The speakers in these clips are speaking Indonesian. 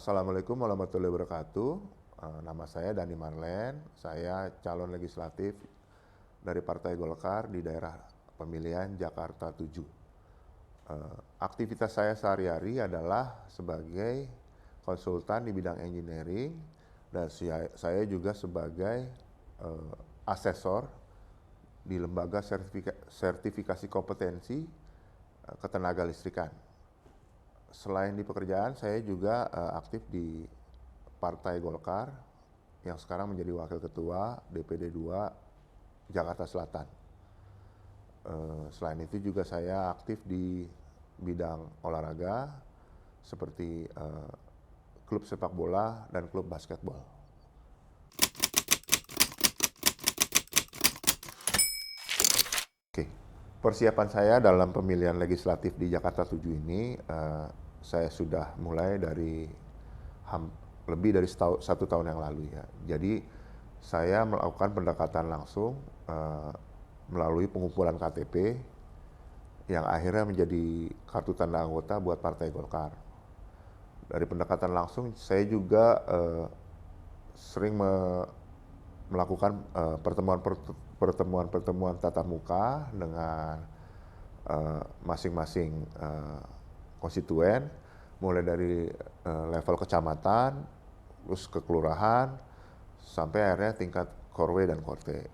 Assalamualaikum warahmatullahi wabarakatuh. Nama saya Dani Marlen, saya calon legislatif dari Partai Golkar di daerah pemilihan Jakarta 7. Aktivitas saya sehari-hari adalah sebagai konsultan di bidang engineering dan saya juga sebagai asesor di lembaga sertifikasi kompetensi ketenaga listrikan. Selain di pekerjaan, saya juga aktif di Partai Golkar yang sekarang menjadi Wakil Ketua DPD 2 Jakarta Selatan. Selain itu juga saya aktif di bidang olahraga seperti klub sepak bola dan klub basketball. Oke, persiapan saya dalam pemilihan legislatif di Jakarta 7 ini, saya sudah mulai dari lebih dari 1 tahun yang lalu ya. Jadi saya melakukan pendekatan langsung melalui pengumpulan KTP yang akhirnya menjadi kartu tanda anggota buat Partai Golkar. Dari pendekatan langsung saya juga sering melakukan pertemuan tatap muka dengan masing-masing konstituen, mulai dari level kecamatan, terus ke kelurahan, sampai akhirnya tingkat korwe dan korte.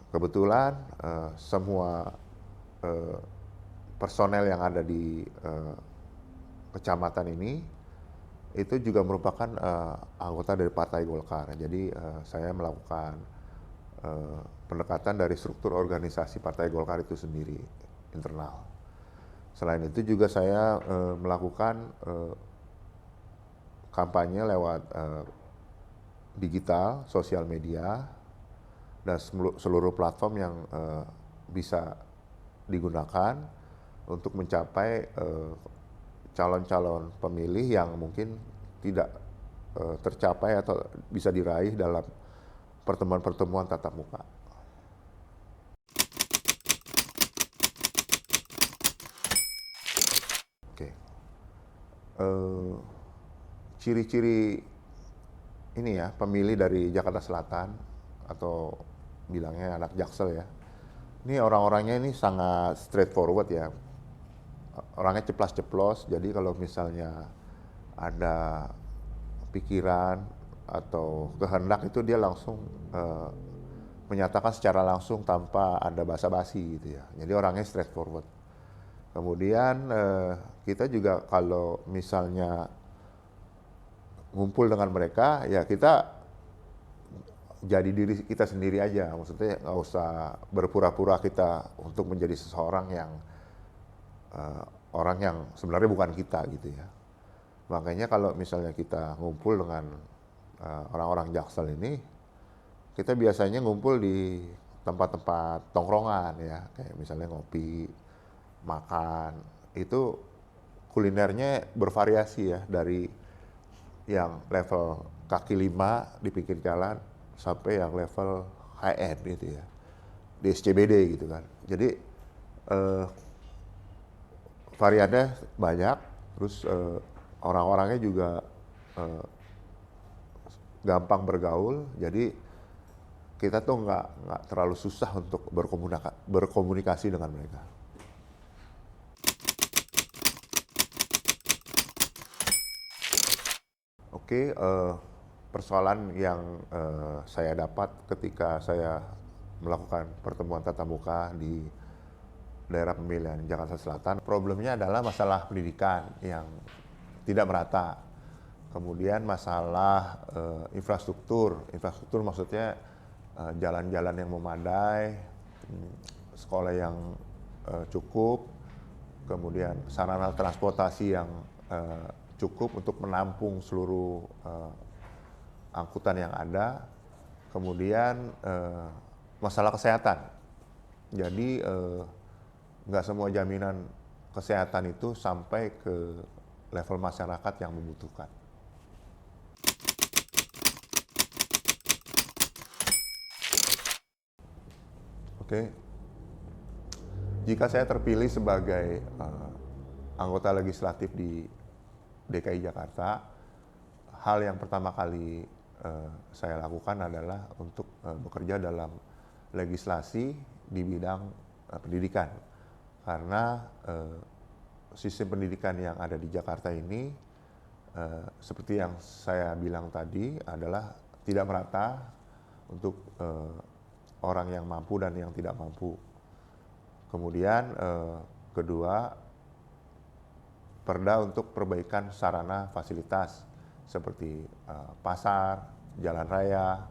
Kebetulan semua personel yang ada di kecamatan ini itu juga merupakan anggota dari Partai Golkar. Jadi saya melakukan pendekatan dari struktur organisasi Partai Golkar itu sendiri, internal. Selain itu juga saya melakukan kampanye lewat digital, sosial media, dan seluruh platform yang bisa digunakan untuk mencapai calon-calon pemilih yang mungkin tidak tercapai atau bisa diraih dalam pertemuan-pertemuan tatap muka. Oke. Ciri-ciri ini ya, pemilih dari Jakarta Selatan atau bilangnya anak Jaksel ya. Ini orang-orangnya ini sangat straightforward ya. Orangnya ceplas-ceplos, jadi kalau misalnya ada pikiran atau kehendak itu dia langsung menyatakan secara langsung tanpa ada basa-basi gitu ya. Jadi orangnya straightforward. Kemudian kita juga kalau misalnya ngumpul dengan mereka, ya kita jadi diri kita sendiri aja. Maksudnya nggak usah berpura-pura kita untuk menjadi seseorang yang orang yang sebenarnya bukan kita gitu ya. Makanya kalau misalnya kita ngumpul dengan orang-orang Jaksel ini, kita biasanya ngumpul di tempat-tempat tongkrongan ya, kayak misalnya ngopi, makan. Itu kulinernya bervariasi ya, dari yang level kaki lima di pinggir jalan sampai yang level high end gitu ya, di SCBD gitu kan. Jadi variannya banyak, terus orang-orangnya juga gampang bergaul, jadi kita tuh nggak terlalu susah untuk berkomunikasi dengan mereka. Oke, persoalan yang saya dapat ketika saya melakukan pertemuan tatap muka di daerah pemilihan Jakarta Selatan, problemnya adalah masalah pendidikan yang tidak merata. Kemudian masalah infrastruktur maksudnya jalan-jalan yang memadai, sekolah yang cukup, kemudian sarana transportasi yang cukup untuk menampung seluruh angkutan yang ada, kemudian masalah kesehatan. Jadi nggak semua jaminan kesehatan itu sampai ke level masyarakat yang membutuhkan. Oke, jika saya terpilih sebagai anggota legislatif di DKI Jakarta, hal yang pertama kali saya lakukan adalah untuk bekerja dalam legislasi di bidang pendidikan. Karena sistem pendidikan yang ada di Jakarta ini, seperti yang saya bilang tadi, adalah tidak merata untuk orang yang mampu dan yang tidak mampu. Kemudian kedua, perda untuk perbaikan sarana fasilitas seperti pasar, jalan raya,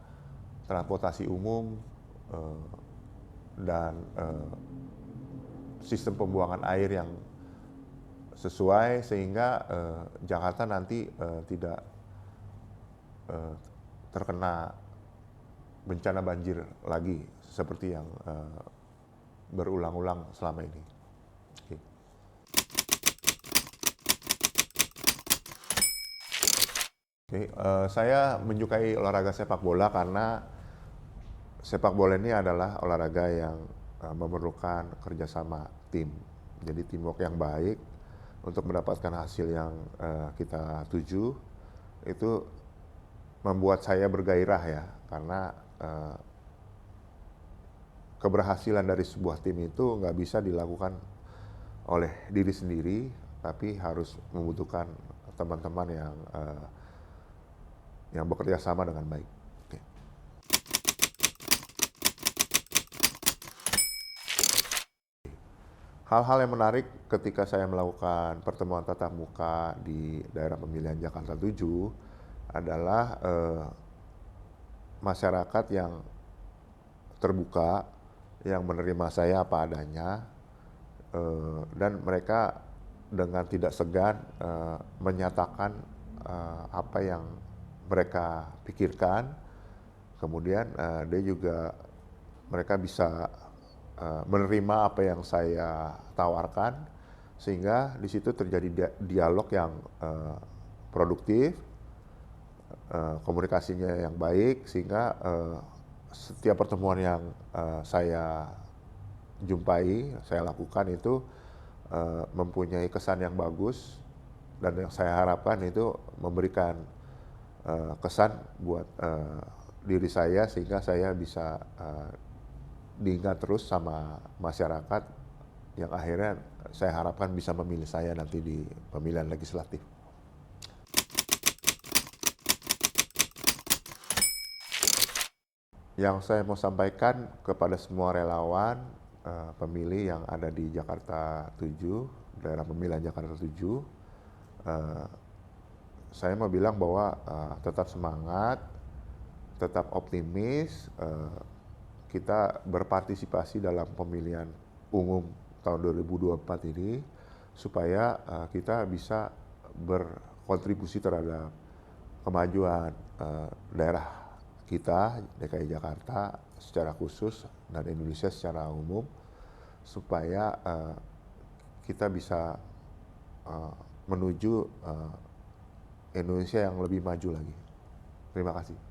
transportasi umum, dan sistem pembuangan air yang sesuai sehingga Jakarta nanti tidak terkena bencana banjir lagi seperti yang berulang-ulang selama ini. Oke. Oke, saya menyukai olahraga sepak bola karena sepak bola ini adalah olahraga yang memerlukan kerjasama tim. Jadi teamwork yang baik untuk mendapatkan hasil yang kita tuju itu membuat saya bergairah ya, karena keberhasilan dari sebuah tim itu nggak bisa dilakukan oleh diri sendiri, tapi harus membutuhkan teman-teman yang bekerja sama dengan baik. Oke. Hal-hal yang menarik ketika saya melakukan pertemuan tatap muka di daerah pemilihan Jakarta 7 adalah masyarakat yang terbuka, yang menerima saya apa adanya, dan mereka dengan tidak segan menyatakan apa yang mereka pikirkan. Kemudian mereka bisa menerima apa yang saya tawarkan, sehingga di situ terjadi dialog yang produktif, komunikasinya yang baik, sehingga setiap pertemuan yang saya jumpai, saya lakukan itu mempunyai kesan yang bagus, dan yang saya harapkan itu memberikan kesan buat diri saya, sehingga saya bisa diingat terus sama masyarakat yang akhirnya saya harapkan bisa memilih saya nanti di pemilihan legislatif. Yang saya mau sampaikan kepada semua relawan pemilih yang ada di Jakarta 7, daerah pemilihan Jakarta 7, saya mau bilang bahwa tetap semangat, tetap optimis, kita berpartisipasi dalam pemilihan umum tahun 2024 ini supaya kita bisa berkontribusi terhadap kemajuan daerah kita, DKI Jakarta secara khusus dan Indonesia secara umum, supaya kita bisa menuju Indonesia yang lebih maju lagi. Terima kasih.